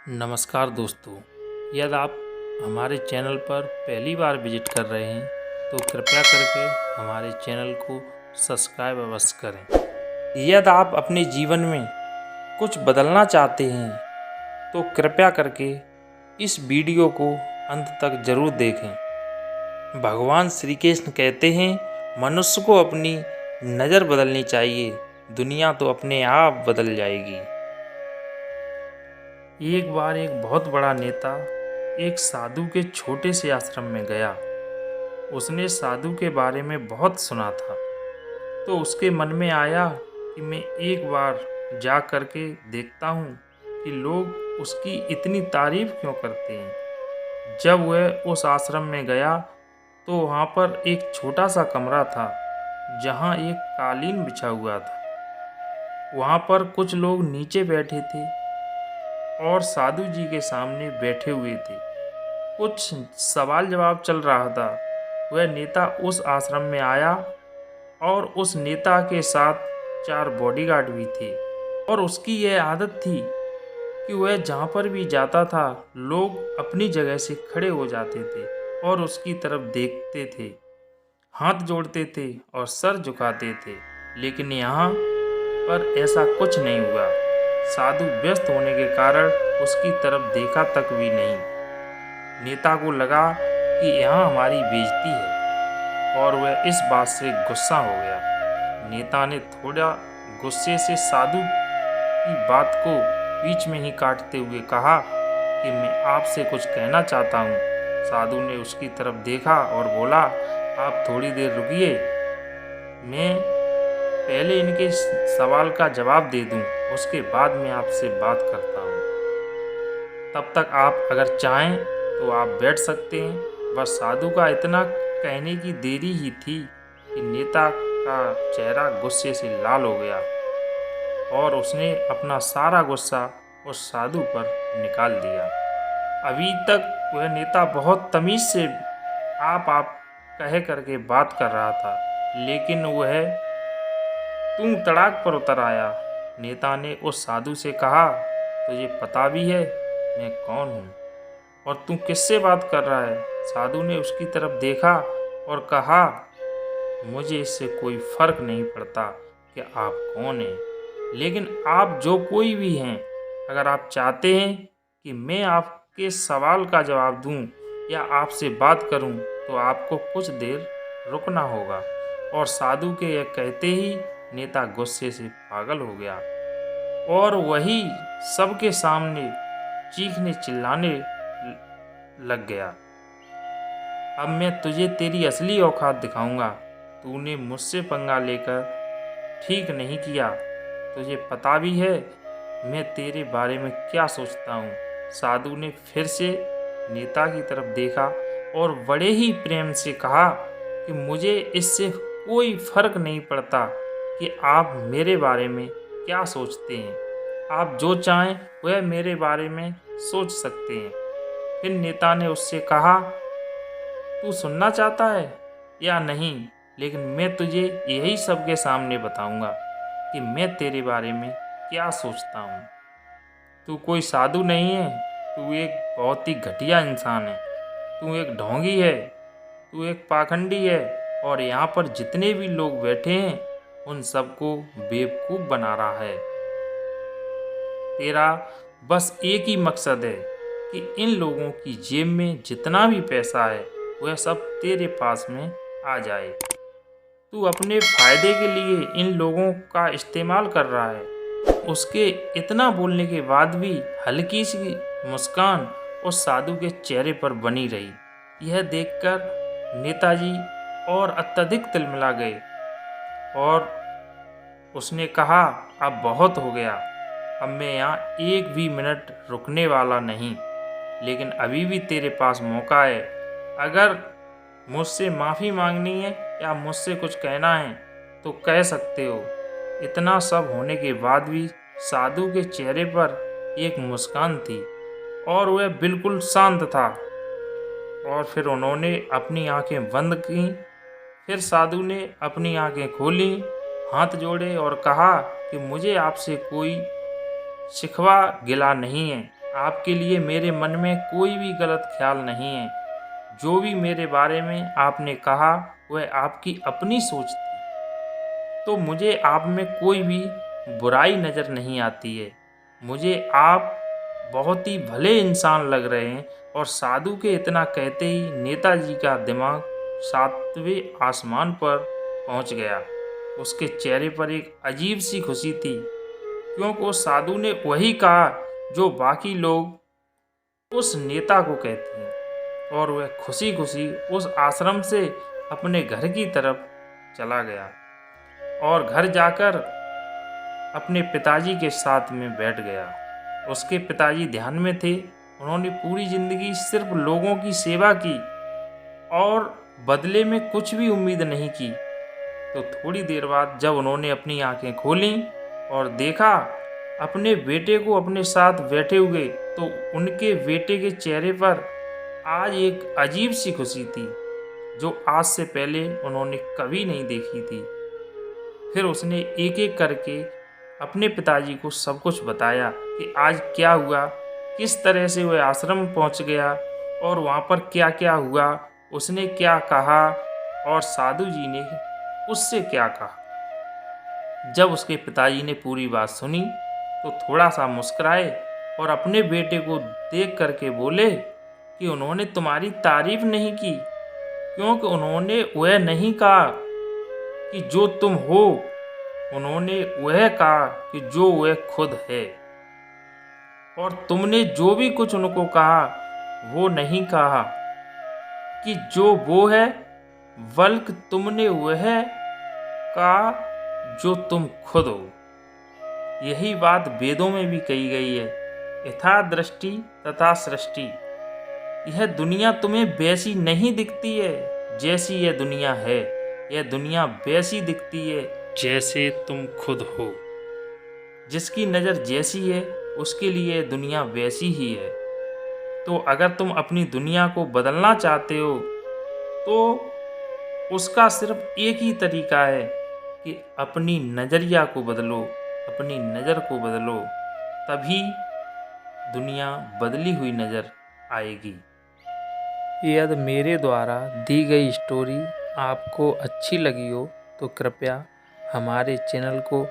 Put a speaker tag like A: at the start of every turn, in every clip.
A: नमस्कार दोस्तों, यदि आप हमारे चैनल पर पहली बार विजिट कर रहे हैं तो कृपया करके हमारे चैनल को सब्सक्राइब अवश्य करें। यदि आप अपने जीवन में कुछ बदलना चाहते हैं तो कृपया करके इस वीडियो को अंत तक जरूर देखें। भगवान श्री कृष्ण कहते हैं मनुष्य को अपनी नज़र बदलनी चाहिए, दुनिया तो अपने आप बदल जाएगी। एक बार एक बहुत बड़ा नेता एक साधु के छोटे से आश्रम में गया। उसने साधु के बारे में बहुत सुना था, तो उसके मन में आया कि मैं एक बार जा करके देखता हूँ कि लोग उसकी इतनी तारीफ क्यों करते हैं। जब वह उस आश्रम में गया तो वहाँ पर एक छोटा सा कमरा था जहाँ एक कालीन बिछा हुआ था। वहाँ पर कुछ लोग नीचे बैठे थे और साधु जी के सामने बैठे हुए थे। कुछ सवाल जवाब चल रहा था। वह नेता उस आश्रम में आया और उस नेता के साथ 4 बॉडीगार्ड भी थे और उसकी यह आदत थी कि वह जहाँ पर भी जाता था लोग अपनी जगह से खड़े हो जाते थे और उसकी तरफ देखते थे, हाथ जोड़ते थे और सर झुकाते थे। लेकिन यहाँ पर ऐसा कुछ नहीं हुआ। साधु व्यस्त होने के कारण उसकी तरफ देखा तक भी नहीं। नेता को लगा कि यहाँ हमारी बेइज्जती है और वह इस बात से गुस्सा हो गया। नेता ने थोड़ा गुस्से से साधु की बात को बीच में ही काटते हुए कहा कि मैं आपसे कुछ कहना चाहता हूँ। साधु ने उसकी तरफ देखा और बोला, आप थोड़ी देर रुकिए, मैं पहले इनके सवाल का जवाब दे दूं, उसके बाद मैं आपसे बात करता हूं। तब तक आप अगर चाहें तो आप बैठ सकते हैं। बस साधु का इतना कहने की देरी ही थी कि नेता का चेहरा गुस्से से लाल हो गया और उसने अपना सारा गुस्सा उस साधु पर निकाल दिया। अभी तक वह नेता बहुत तमीज से आप कह करके बात कर रहा था, लेकिन वह तू तड़ाक पर उतर आया। नेता ने उस साधु से कहा, तुझे पता भी है मैं कौन हूँ और तू किससे बात कर रहा है। साधु ने उसकी तरफ देखा और कहा, मुझे इससे कोई फर्क नहीं पड़ता कि आप कौन हैं, लेकिन आप जो कोई भी हैं, अगर आप चाहते हैं कि मैं आपके सवाल का जवाब दूं या आपसे बात करूं तो आपको कुछ देर रुकना होगा। और साधु के यह कहते ही नेता गुस्से से पागल हो गया और वही सबके सामने चीखने चिल्लाने लग गया, अब मैं तुझे तेरी असली औकात दिखाऊंगा। तूने मुझसे पंगा लेकर ठीक नहीं किया। तुझे पता भी है मैं तेरे बारे में क्या सोचता हूँ। साधु ने फिर से नेता की तरफ देखा और बड़े ही प्रेम से कहा कि मुझे इससे कोई फर्क नहीं पड़ता कि आप मेरे बारे में क्या सोचते हैं। आप जो चाहें वह मेरे बारे में सोच सकते हैं। फिर नेता ने उससे कहा, तू सुनना चाहता है या नहीं, लेकिन मैं तुझे यही सबके सामने बताऊंगा कि मैं तेरे बारे में क्या सोचता हूँ। तू कोई साधु नहीं है, तू एक बहुत ही घटिया इंसान है, तू एक ढोंगी है, तू एक पाखंडी है और यहाँ पर जितने भी लोग बैठे हैं उन सबको बेवकूफ़ बना रहा है। तेरा बस एक ही मकसद है कि इन लोगों की जेब में जितना भी पैसा है वह सब तेरे पास में आ जाए। तू अपने फायदे के लिए इन लोगों का इस्तेमाल कर रहा है। उसके इतना बोलने के बाद भी हल्की सी मुस्कान उस साधु के चेहरे पर बनी रही। यह देखकर नेताजी और अत्यधिक तिलमिला गए और उसने कहा, अब बहुत हो गया, अब मैं यहाँ एक भी मिनट रुकने वाला नहीं, लेकिन अभी भी तेरे पास मौका है। अगर मुझसे माफ़ी मांगनी है या मुझसे कुछ कहना है तो कह सकते हो। इतना सब होने के बाद भी साधु के चेहरे पर एक मुस्कान थी और वह बिल्कुल शांत था। और फिर उन्होंने अपनी आंखें बंद की। फिर साधु ने अपनी आंखें खोली, हाथ जोड़े और कहा कि मुझे आपसे कोई शिकवा गिला नहीं है। आपके लिए मेरे मन में कोई भी गलत ख्याल नहीं है। जो भी मेरे बारे में आपने कहा वह आपकी अपनी सोच थी, तो मुझे आप में कोई भी बुराई नज़र नहीं आती है। मुझे आप बहुत ही भले इंसान लग रहे हैं। और साधु के इतना कहते ही नेताजी का दिमाग सातवें आसमान पर पहुंच गया। उसके चेहरे पर एक अजीब सी खुशी थी, क्योंकि उस साधु ने वही कहा जो बाकी लोग उस नेता को कहते हैं। और वह खुशी खुशी उस आश्रम से अपने घर की तरफ चला गया और घर जाकर अपने पिताजी के साथ में बैठ गया। उसके पिताजी ध्यान में थे। उन्होंने पूरी जिंदगी सिर्फ लोगों की सेवा की और बदले में कुछ भी उम्मीद नहीं की। तो थोड़ी देर बाद जब उन्होंने अपनी आंखें खोलीं और देखा अपने बेटे को अपने साथ बैठे हुए, तो उनके बेटे के चेहरे पर आज एक अजीब सी खुशी थी जो आज से पहले उन्होंने कभी नहीं देखी थी। फिर उसने एक एक करके अपने पिताजी को सब कुछ बताया कि आज क्या हुआ, किस तरह से वह आश्रम पहुंच गया और वहाँ पर क्या क्या हुआ, उसने क्या कहा और साधु जी ने उससे क्या कहा। जब उसके पिताजी ने पूरी बात सुनी तो थोड़ा सा मुस्कुराए और अपने बेटे को देख करके बोले कि उन्होंने तुम्हारी तारीफ नहीं की, क्योंकि उन्होंने वह नहीं कहा कि जो तुम हो, उन्होंने वह कहा कि जो वह खुद है। और तुमने जो भी कुछ उनको कहा वो नहीं कहा कि जो वो है, बल्कि तुमने वह कहा जो तुम खुद हो। यही बात वेदों में भी कही गई है, यथा दृष्टि तथा सृष्टि। यह दुनिया तुम्हें वैसी नहीं दिखती है जैसी यह दुनिया है, यह दुनिया वैसी दिखती है जैसे तुम खुद हो। जिसकी नज़र जैसी है उसके लिए दुनिया वैसी ही है। तो अगर तुम अपनी दुनिया को बदलना चाहते हो तो उसका सिर्फ एक ही तरीका है कि अपनी नज़रिया को बदलो, अपनी नज़र को बदलो, तभी दुनिया बदली हुई नज़र आएगी। यदि मेरे द्वारा दी गई स्टोरी आपको अच्छी लगी हो तो कृपया हमारे चैनल को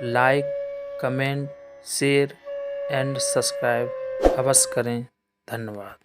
A: like, comment, share and subscribe अवश्य करें। धन्यवाद।